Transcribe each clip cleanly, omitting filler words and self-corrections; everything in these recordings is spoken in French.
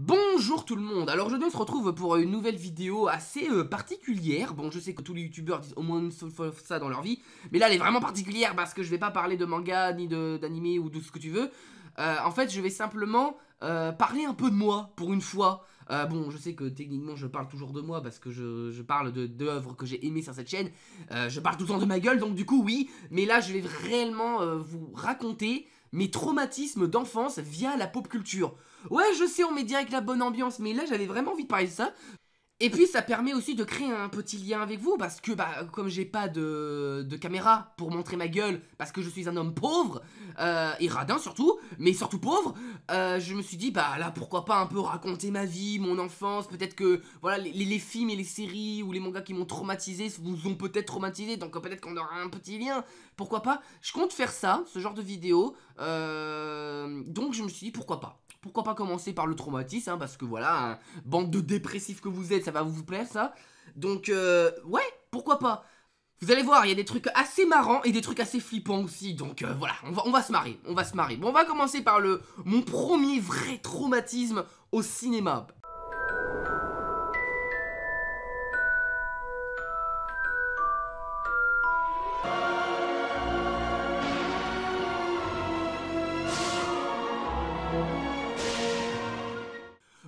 Bonjour tout le monde, alors aujourd'hui on se retrouve pour une nouvelle vidéo assez particulière. Bon, je sais que tous les youtubeurs disent au moins une seule fois ça dans leur vie, mais là elle est vraiment particulière parce que je vais pas parler de manga, ni d'anime ou de ce que tu veux. En fait je vais simplement parler un peu de moi pour une fois. Bon, je sais que techniquement je parle toujours de moi parce que je parle d'œuvres que j'ai aimées sur cette chaîne. Je parle tout le temps de ma gueule, donc du coup oui, mais là je vais réellement vous raconter mes traumatismes d'enfance via la pop culture. Ouais, je sais, on met direct la bonne ambiance, mais là j'avais vraiment envie de parler de ça. Et puis ça permet aussi de créer un petit lien avec vous parce que comme j'ai pas de caméra pour montrer ma gueule parce que je suis un homme pauvre et radin surtout, mais surtout pauvre, je me suis dit là pourquoi pas un peu raconter ma vie, mon enfance, peut-être que voilà les films et les séries ou les mangas qui m'ont traumatisé vous ont peut-être traumatisé, donc peut-être qu'on aura un petit lien, pourquoi pas. Je compte faire ça, ce genre de vidéo, donc je me suis dit pourquoi pas. Pourquoi pas commencer par le traumatisme, hein, parce que voilà, bande de dépressifs que vous êtes, ça va vous plaire ça. Donc ouais, pourquoi pas. Vous allez voir, il y a des trucs assez marrants et des trucs assez flippants aussi. Donc voilà, on va se marrer, on va se marrer. Bon, on va commencer par mon premier vrai traumatisme au cinéma.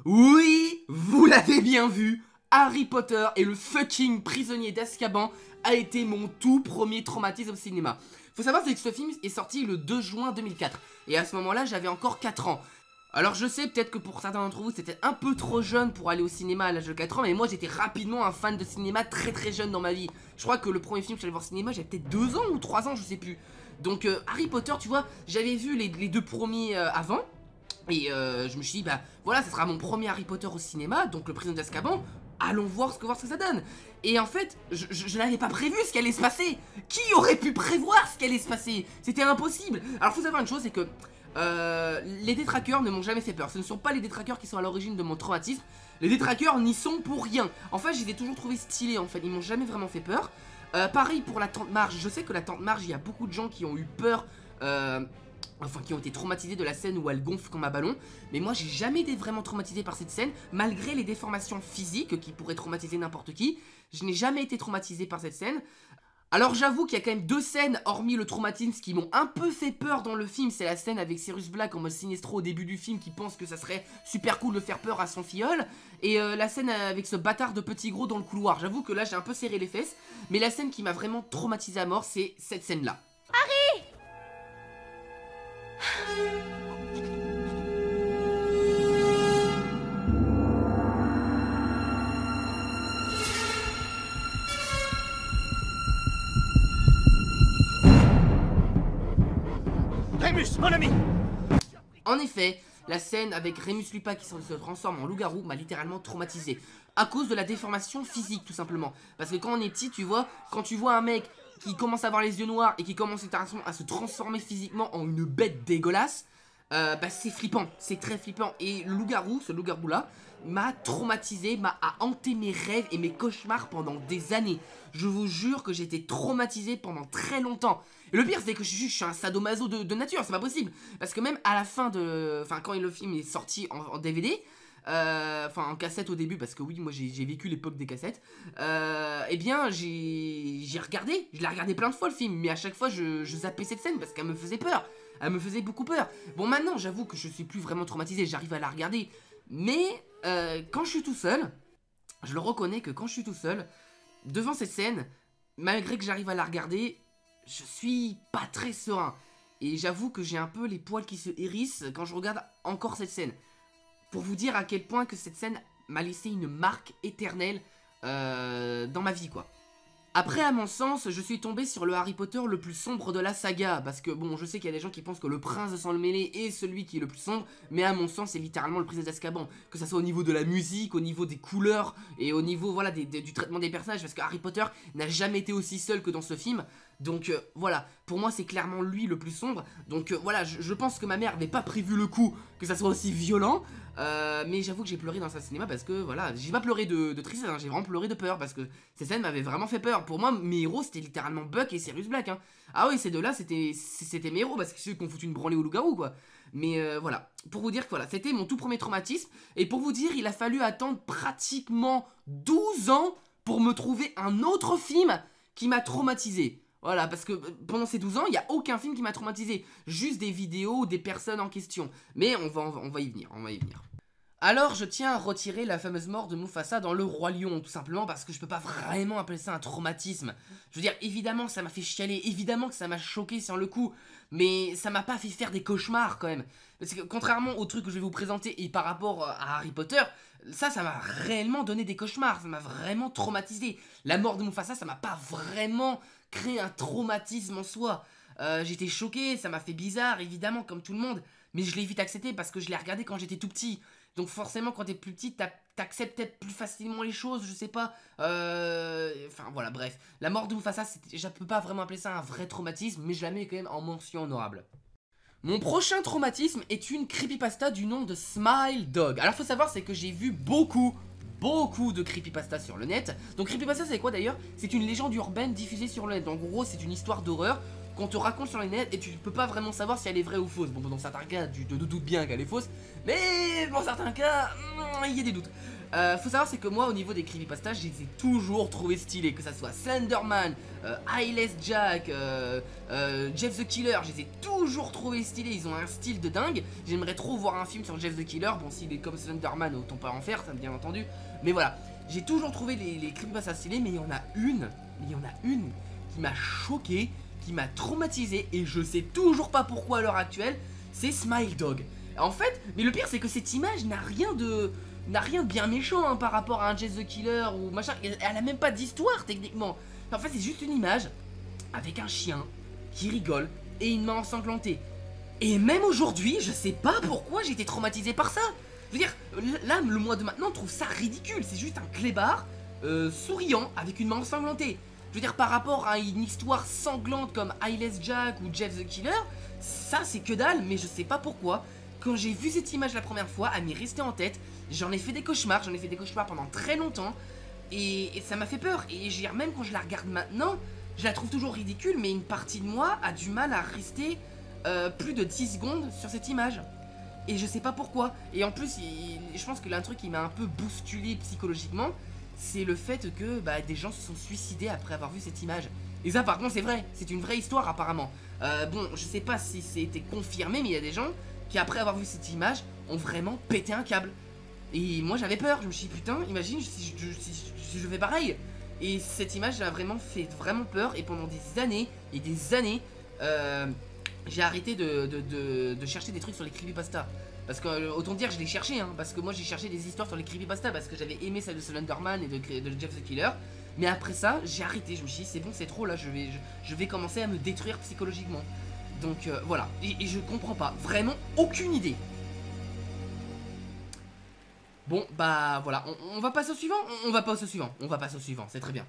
Oui, vous l'avez bien vu, Harry Potter et le fucking prisonnier d'Azkaban a été mon tout premier traumatisme au cinéma. Faut savoir c'est que ce film est sorti le 2 juin 2004 et à ce moment-là j'avais encore 4 ans. Alors je sais peut-être que pour certains d'entre vous c'était un peu trop jeune pour aller au cinéma à l'âge de 4 ans, mais moi j'étais rapidement un fan de cinéma très jeune dans ma vie. Je crois que le premier film que j'allais voir au cinéma j'avais peut-être 2 ans ou 3 ans, je sais plus. Donc Harry Potter, tu vois, j'avais vu les 2 premiers avant. Et je me suis dit, voilà, ça sera mon premier Harry Potter au cinéma, donc le prisonnier d'Azkaban, allons voir ce que ça donne. Et en fait, je n'avais pas prévu ce qui allait se passer. Qui aurait pu prévoir ce qui allait se passer? C'était impossible. Alors faut savoir une chose, c'est que les détraqueurs ne m'ont jamais fait peur. Ce ne sont pas les détraqueurs qui sont à l'origine de mon traumatisme. Les détraqueurs n'y sont pour rien. En fait, je les ai toujours trouvés stylés, en fait, ils m'ont jamais vraiment fait peur. Pareil pour la Tante Marge, je sais que la Tante Marge, il y a beaucoup de gens qui ont eu peur... Enfin qui ont été traumatisés de la scène où elle gonfle comme un ballon. Mais moi j'ai jamais été vraiment traumatisé par cette scène. Malgré les déformations physiques qui pourraient traumatiser n'importe qui, je n'ai jamais été traumatisé par cette scène. Alors j'avoue qu'il y a quand même 2 scènes, hormis le traumatisme, qui m'ont un peu fait peur dans le film. C'est la scène avec Sirius Black en mode Sinestro au début du film, qui pense que ça serait super cool de faire peur à son filleul. Et la scène avec ce bâtard de petit gros dans le couloir. J'avoue que là j'ai un peu serré les fesses. Mais la scène qui m'a vraiment traumatisé à mort, c'est cette scène là. Harry! Rémus, mon ami! En effet, la scène avec Rémus Lupin qui se transforme en loup-garou m'a littéralement traumatisé. À cause de la déformation physique tout simplement. Parce que quand on est petit, tu vois, quand tu vois un mec qui commence à avoir les yeux noirs et qui commence littéralement à se transformer physiquement en une bête dégueulasse, c'est flippant, c'est très flippant. Et le loup-garou, ce loup-garou là, m'a traumatisé, m'a hanté mes rêves et mes cauchemars pendant des années. Je vous jure que j'ai été traumatisé pendant très longtemps. Et le pire c'est que je suis un sadomaso de nature, c'est pas possible. Parce que même à la fin de... Enfin quand le film est sorti en DVD... Enfin en cassette au début parce que oui moi j'ai vécu l'époque des cassettes. Eh bien j'ai regardé, je l'ai regardé plein de fois le film, mais à chaque fois je zappais cette scène parce qu'elle me faisait peur. Elle me faisait beaucoup peur. Bon maintenant j'avoue que je suis plus vraiment traumatisé, j'arrive à la regarder. Mais quand je suis tout seul, je le reconnais que quand je suis tout seul, devant cette scène, malgré que j'arrive à la regarder, je suis pas très serein. Et j'avoue que j'ai un peu les poils qui se hérissent quand je regarde encore cette scène. Pour vous dire à quel point que cette scène m'a laissé une marque éternelle dans ma vie quoi. Après à mon sens, je suis tombé sur le Harry Potter le plus sombre de la saga. Parce que bon, je sais qu'il y a des gens qui pensent que le prince de Sang-le-Mêlé est celui qui est le plus sombre. Mais à mon sens, c'est littéralement le prisonnier d'Azkaban. Que ça soit au niveau de la musique, au niveau des couleurs et au niveau voilà, du traitement des personnages. Parce que Harry Potter n'a jamais été aussi seul que dans ce film. Donc voilà, pour moi c'est clairement lui le plus sombre. Donc voilà, je pense que ma mère n'avait pas prévu le coup que ça soit aussi violent. Mais j'avoue que j'ai pleuré dans ce cinéma parce que voilà, j'ai pas pleuré de tristesse, hein, j'ai vraiment pleuré de peur parce que ces scènes m'avaient vraiment fait peur. Pour moi, mes héros c'était littéralement Buck et Sirius Black. Hein. Ah oui, ces deux-là c'était mes héros parce que c'est ceux qui ont foutu une branlée au loup-garou quoi. Mais voilà, pour vous dire que voilà, c'était mon tout premier traumatisme. Et pour vous dire, il a fallu attendre pratiquement 12 ans pour me trouver un autre film qui m'a traumatisé. Voilà, parce que pendant ces 12 ans, il n'y a aucun film qui m'a traumatisé. Juste des vidéos, des personnes en question. Mais on va y venir, Alors, je tiens à retirer la fameuse mort de Mufasa dans Le Roi Lion, tout simplement parce que je peux pas vraiment appeler ça un traumatisme. Je veux dire, évidemment que ça m'a fait chialer, évidemment que ça m'a choqué sur le coup, mais ça m'a pas fait faire des cauchemars quand même. Parce que contrairement au truc que je vais vous présenter et par rapport à Harry Potter, ça m'a réellement donné des cauchemars, ça m'a vraiment traumatisé. La mort de Mufasa, ça m'a pas vraiment créé un traumatisme en soi. J'étais choqué, ça m'a fait bizarre, évidemment, comme tout le monde, mais je l'ai vite accepté parce que je l'ai regardé quand j'étais tout petit. Donc forcément quand t'es plus petit t'acceptes peut-être plus facilement les choses, je sais pas. Enfin voilà bref. La mort de Mufasa, je peux pas vraiment appeler ça un vrai traumatisme, mais je la mets quand même en mention honorable. Mon prochain traumatisme est une creepypasta du nom de Smile Dog. Alors faut savoir c'est que j'ai vu beaucoup de creepypasta sur le net. Donc creepypasta c'est quoi d'ailleurs? C'est une légende urbaine diffusée sur le net. Donc en gros c'est une histoire d'horreur qu'on te raconte sur les net et tu peux pas vraiment savoir si elle est vraie ou fausse. Bon, dans certains cas, tu te doutes bien qu'elle est fausse, mais dans certains cas, il y a des doutes. Faut savoir, c'est que moi, au niveau des creepypastas, je les ai toujours trouvés stylés. Que ça soit Slenderman, Eyeless Jack, Jeff the Killer, je les ai toujours trouvés stylés. Ils ont un style de dingue. J'aimerais trop voir un film sur Jeff the Killer. Bon, s'il est comme Slenderman, autant pas en faire, ça bien entendu. Mais voilà, j'ai toujours trouvé les creepypastas stylés, mais il y en a une qui m'a choqué, qui m'a traumatisé et je sais toujours pas pourquoi à l'heure actuelle, c'est Smile Dog. En fait, mais le pire c'est que cette image n'a rien de bien méchant hein, par rapport à un Jeff the Killer ou machin, elle a même pas d'histoire techniquement. En fait c'est juste une image avec un chien qui rigole et une main ensanglantée. Et même aujourd'hui, je sais pas pourquoi j'ai été traumatisé par ça. Je veux dire, là le mois de maintenant trouve ça ridicule, c'est juste un clébard souriant avec une main ensanglantée. Je veux dire, par rapport à une histoire sanglante comme Eyeless Jack ou Jeff the Killer, ça c'est que dalle, mais je sais pas pourquoi. Quand j'ai vu cette image la première fois, elle m'est restée en tête. J'en ai fait des cauchemars, pendant très longtemps. Et ça m'a fait peur. Et même quand je la regarde maintenant, je la trouve toujours ridicule, mais une partie de moi a du mal à rester plus de 10 secondes sur cette image. Et je sais pas pourquoi. Et en plus, je pense que l'un truc qui m'a un peu bousculé psychologiquement, c'est le fait que des gens se sont suicidés après avoir vu cette image. Et ça par contre c'est vrai, c'est une vraie histoire apparemment. Bon, je sais pas si c'était confirmé, mais il y a des gens qui après avoir vu cette image ont vraiment pété un câble. Et moi j'avais peur, je me suis dit putain, imagine si je fais pareil. Et cette image a vraiment fait peur et pendant des années et des années, j'ai arrêté de chercher des trucs sur les creepypasta. Parce que, autant dire, je l'ai cherché, hein, parce que moi j'ai cherché des histoires sur les creepypasta parce que j'avais aimé celle de Slenderman et de Jeff the Killer. Mais après ça, j'ai arrêté, je me suis dit, c'est bon, c'est trop là, je vais commencer à me détruire psychologiquement. Donc voilà, et je comprends pas, vraiment aucune idée. Bon, bah voilà, on va passer au suivant, on va passer au suivant, c'est très bien.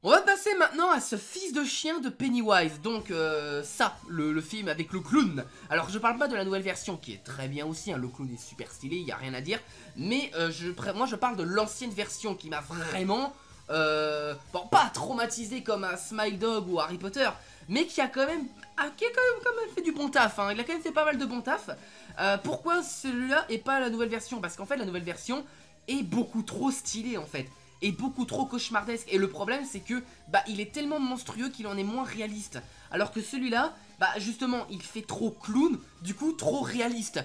On va passer maintenant à ce fils de chien de Pennywise, donc ça, le film avec le clown. Alors je parle pas de la nouvelle version qui est très bien aussi, hein, le clown est super stylé, il y a rien à dire. Mais moi je parle de l'ancienne version qui m'a vraiment, bon pas traumatisé comme un Smile Dog ou Harry Potter, mais qui a quand même, fait du bon taf, hein, il a quand même fait pas mal de bon taf. Pourquoi celui-là et pas la nouvelle version? Parce qu'en fait la nouvelle version est beaucoup trop stylée en fait. Et beaucoup trop cauchemardesque. Et le problème c'est que il est tellement monstrueux qu'il en est moins réaliste. Alors que celui-là, justement, il fait trop clown, du coup trop réaliste.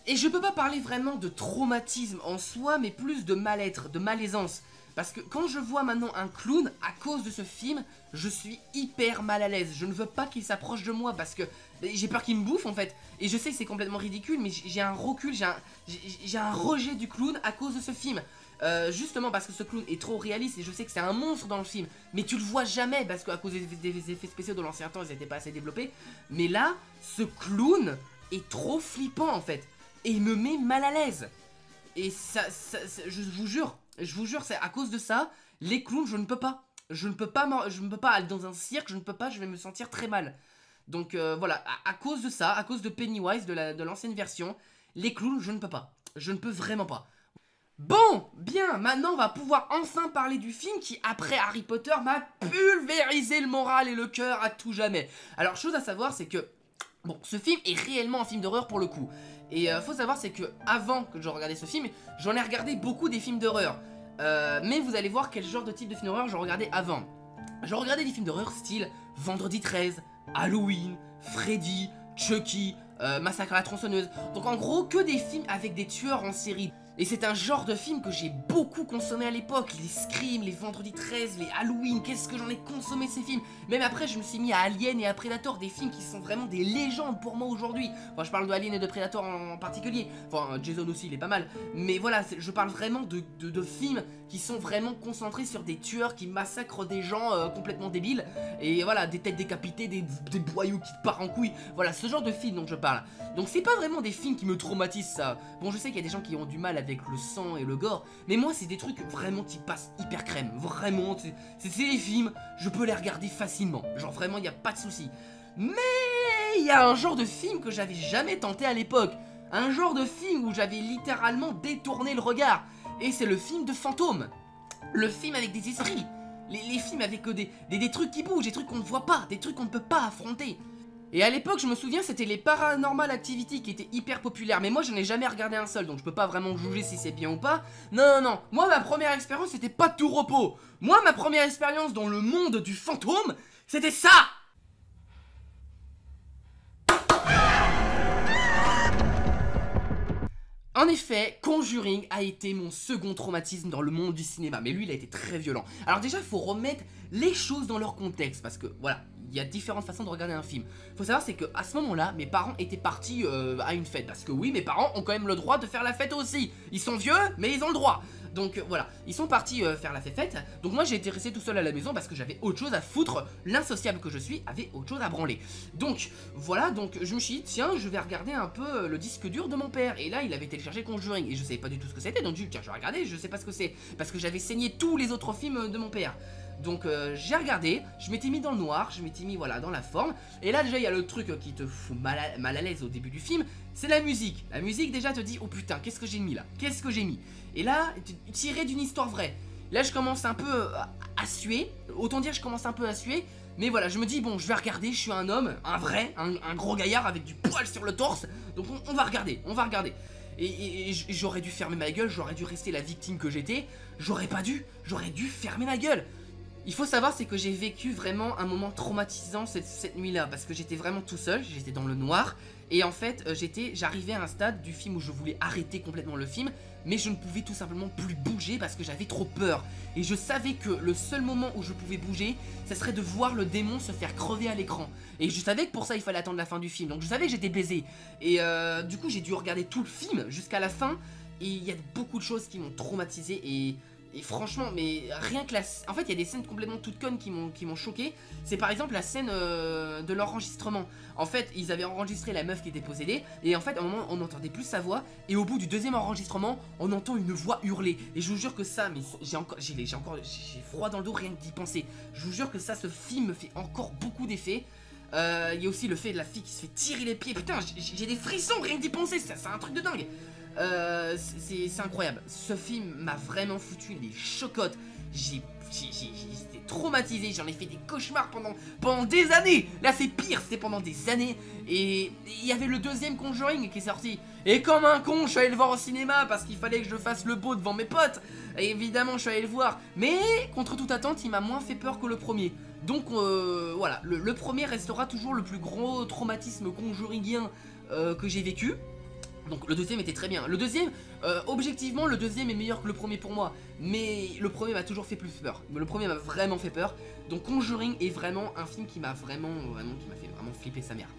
Et je peux pas parler vraiment de traumatisme en soi, mais plus de mal-être, de malaisance. Parce que quand je vois maintenant un clown, à cause de ce film, je suis hyper mal à l'aise. Je ne veux pas qu'il s'approche de moi parce que j'ai peur qu'il me bouffe en fait. Et je sais que c'est complètement ridicule, mais j'ai un recul, j'ai un rejet du clown à cause de ce film. Justement parce que ce clown est trop réaliste et je sais que c'est un monstre dans le film, mais tu le vois jamais parce qu'à cause des effets spéciaux de l'ancien temps ils n'étaient pas assez développés. Mais là, ce clown est trop flippant en fait et il me met mal à l'aise. Et ça je vous jure, c'est à cause de ça, les clowns je ne peux pas. je ne peux pas aller dans un cirque, je vais me sentir très mal. Donc voilà, à cause de ça, à cause de Pennywise, de l'ancienne version, les clowns, je ne peux pas. Je ne peux vraiment pas. Bon, bien, maintenant on va pouvoir enfin parler du film qui, après Harry Potter, m'a pulvérisé le moral et le cœur à tout jamais. Alors, chose à savoir, c'est que, bon, ce film est réellement un film d'horreur pour le coup. Et faut savoir, c'est que avant que je regardais ce film, j'en ai regardé beaucoup des films d'horreur. Mais vous allez voir quel genre de type de film d'horreur je regardais avant. Je regardais des films d'horreur style Vendredi 13, Halloween, Freddy, Chucky, Massacre à la tronçonneuse. Donc en gros que des films avec des tueurs en série. Et c'est un genre de film que j'ai beaucoup consommé à l'époque. Les Scream, les Vendredi 13, les Halloween, qu'est-ce que j'en ai consommé ces films. Même après je me suis mis à Alien et à Predator, des films qui sont vraiment des légendes pour moi aujourd'hui. Enfin je parle de Alien et de Predator en particulier. Enfin Jason aussi il est pas mal. Mais voilà, je parle vraiment de films qui sont vraiment concentrés sur des tueurs qui massacrent des gens complètement débiles. Et voilà, des têtes décapitées, des boyaux qui partent en couilles. Voilà, ce genre de film dont je parle. Donc c'est pas vraiment des films qui me traumatisent ça. Bon je sais qu'il y a des gens qui ont du mal avec le sang et le gore, mais moi c'est des trucs vraiment qui passent hyper crème. Vraiment, c'est des films, je peux les regarder facilement. Genre vraiment, il n'y a pas de souci. Mais il y a un genre de film que j'avais jamais tenté à l'époque. Un genre de film où j'avais littéralement détourné le regard. Et c'est le film de fantômes. Le film avec des esprits. Les films avec des trucs qui bougent, des trucs qu'on ne voit pas, des trucs qu'on ne peut pas affronter. Et à l'époque, je me souviens, c'était les Paranormal Activity qui étaient hyper populaires. Mais moi, je n'ai jamais regardé un seul, donc je peux pas vraiment juger si c'est bien ou pas. Non, non, non. Moi, ma première expérience, c'était pas de tout repos. Moi, ma première expérience dans le monde du fantôme, c'était ça. En effet, Conjuring a été mon second traumatisme dans le monde du cinéma, mais lui il a été très violent. Alors déjà il faut remettre les choses dans leur contexte, parce que voilà, il y a différentes façons de regarder un film. Faut savoir c'est qu'à ce moment-là, mes parents étaient partis à une fête, parce que oui, mes parents ont quand même le droit de faire la fête aussi. Ils sont vieux, mais ils ont le droit. Donc voilà, ils sont partis faire la fête. Donc moi j'ai été resté tout seul à la maison parce que j'avais autre chose à foutre. L'insociable que je suis avait autre chose à branler. Donc voilà, donc je me suis dit tiens je vais regarder un peu le disque dur de mon père. Et là il avait téléchargé Conjuring et je savais pas du tout ce que c'était. Donc je tiens je vais regarder, je sais pas ce que c'est. Parce que j'avais saigné tous les autres films de mon père. Donc j'ai regardé, je m'étais mis dans le noir, je m'étais mis voilà dans la forme. Et là déjà il y a le truc qui te fout mal à l'aise au début du film, c'est la musique. La musique déjà te dit oh putain qu'est-ce que j'ai mis là, qu'est-ce que j'ai mis. Et là tiré d'une histoire vraie. Là je commence un peu à suer, autant dire je commence un peu à suer. Mais voilà je me dis bon je vais regarder, je suis un homme, un vrai, un gros gaillard avec du poil sur le torse. Donc on va regarder, on va regarder. Et j'aurais dû fermer ma gueule, j'aurais dû rester la victime que j'étais. J'aurais pas dû, j'aurais dû fermer ma gueule. Il faut savoir c'est que j'ai vécu vraiment un moment traumatisant cette nuit-là. Parce que j'étais vraiment tout seul, j'étais dans le noir. Et en fait j'arrivais à un stade du film où je voulais arrêter complètement le film. Mais je ne pouvais tout simplement plus bouger parce que j'avais trop peur. Et je savais que le seul moment où je pouvais bouger, ça serait de voir le démon se faire crever à l'écran. Et je savais que pour ça il fallait attendre la fin du film. Donc je savais que j'étais baisé. Et du coup j'ai dû regarder tout le film jusqu'à la fin. Et il y a beaucoup de choses qui m'ont traumatisé et franchement, mais rien que la... En fait, il y a des scènes complètement toutes connes qui m'ont choqué. C'est par exemple la scène de l'enregistrement. En fait, ils avaient enregistré la meuf qui était possédée. Et en fait, à un moment, on n'entendait plus sa voix. Et au bout du deuxième enregistrement, on entend une voix hurler. Et je vous jure que ça, mais j'ai froid dans le dos rien que d'y penser. Je vous jure que ça, ce film me fait encore beaucoup d'effets. Il y a aussi le fait de la fille qui se fait tirer les pieds. Putain, j'ai des frissons rien que d'y penser. C'est un truc de dingue. C'est incroyable. Ce film m'a vraiment foutu les chocottes. J'étais traumatisé, j'en ai fait des cauchemars pendant des années. Là c'est pire, c'était pendant des années. Et il y avait le deuxième Conjuring qui est sorti. Et comme un con, je suis allé le voir au cinéma parce qu'il fallait que je fasse le beau devant mes potes. Et évidemment je suis allé le voir. Mais contre toute attente, il m'a moins fait peur que le premier. Donc voilà, le premier restera toujours le plus gros traumatisme conjuringien que j'ai vécu. Donc le deuxième était très bien. Le deuxième, objectivement, le deuxième est meilleur que le premier pour moi. Mais le premier m'a toujours fait plus peur. Le premier m'a vraiment fait peur. Donc Conjuring est vraiment un film qui m'a fait vraiment flipper sa mère.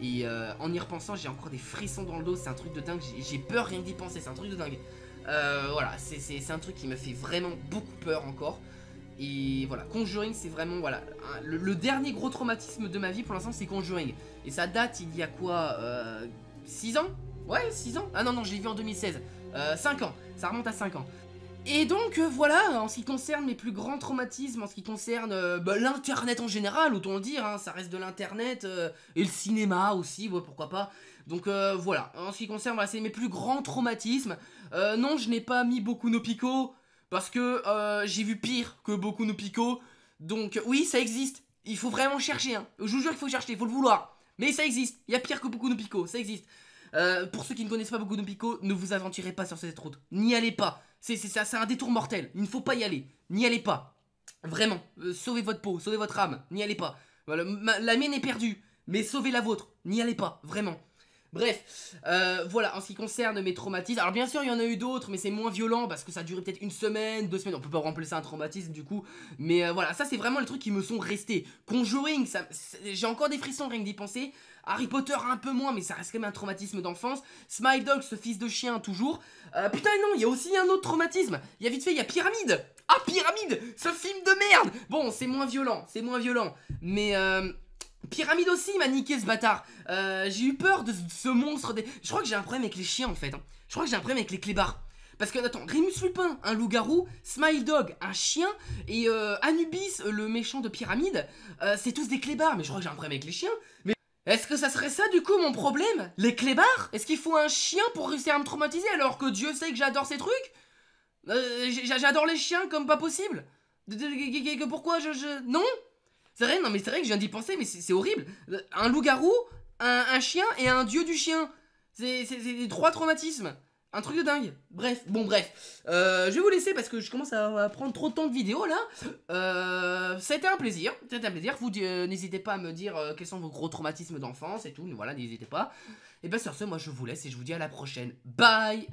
Et en y repensant, j'ai encore des frissons dans le dos. C'est un truc de dingue. J'ai peur rien d'y penser. C'est un truc de dingue. Voilà, c'est un truc qui me fait vraiment beaucoup peur encore. Et voilà, Conjuring c'est vraiment voilà le dernier gros traumatisme de ma vie pour l'instant c'est Conjuring. Et ça date il y a quoi 6 ans. Ouais, 6 ans. Ah non, non, je l'ai vu en 2016. 5 ans, ça remonte à 5 ans. Et donc voilà, en ce qui concerne mes plus grands traumatismes, en ce qui concerne l'internet en général, autant le dire, hein, ça reste de l'internet, et le cinéma aussi, ouais, pourquoi pas. Donc voilà, en ce qui concerne, voilà, c'est mes plus grands traumatismes. Non, je n'ai pas mis Boku no Pico, parce que j'ai vu pire que Boku no Pico. Donc oui, ça existe, il faut vraiment chercher, hein. Je vous jure qu'il faut chercher, il faut le vouloir. Mais ça existe, il y a pire que Boku no Pico, ça existe. Pour ceux qui ne connaissent pas Boku no Pico, ne vous aventurez pas sur cette route. N'y allez pas. C'est un détour mortel. Il ne faut pas y aller. N'y allez pas. Vraiment. Sauvez votre peau, sauvez votre âme. N'y allez pas. Voilà, la mienne est perdue. Mais sauvez la vôtre. N'y allez pas. Vraiment. Bref, voilà, en ce qui concerne mes traumatismes. Alors bien sûr, il y en a eu d'autres, mais c'est moins violent parce que ça a duré peut-être 1 semaine, 2 semaines. On peut pas remplacer ça un traumatisme du coup. Mais voilà, ça c'est vraiment les trucs qui me sont restés. Conjuring, j'ai encore des frissons rien que d'y penser. Harry Potter un peu moins, mais ça reste quand même un traumatisme d'enfance. Smile Dog, ce fils de chien, toujours. Putain non, il y a aussi un autre traumatisme. Il y a vite fait, il y a Pyramide. Ah, Pyramide, ce film de merde. Bon, c'est moins violent, mais Pyramide aussi m'a niqué ce bâtard. J'ai eu peur de ce monstre. Je crois que j'ai un problème avec les chiens en fait, hein. Je crois que j'ai un problème avec les clébards. Parce que, attends, Remus Lupin, un loup-garou, Smile Dog, un chien, et Anubis, le méchant de Pyramide, c'est tous des clébards. Mais je crois que j'ai un problème avec les chiens. Mais est-ce que ça serait ça du coup mon problème? Les clébards? Est-ce qu'il faut un chien pour réussir à me traumatiser alors que Dieu sait que j'adore ces trucs? J'adore les chiens comme pas possible. Pourquoi Non? C'est vrai, non mais c'est vrai que je viens d'y penser, mais c'est horrible. Un loup-garou, un chien et un dieu du chien. C'est 3 traumatismes. Un truc de dingue. Bref, je vais vous laisser parce que je commence à prendre trop de temps de vidéo là. Ça a été un plaisir. Vous n'hésitez pas à me dire quels sont vos gros traumatismes d'enfance et tout. Voilà, n'hésitez pas. Et bien sur ce, moi je vous laisse et je vous dis à la prochaine. Bye!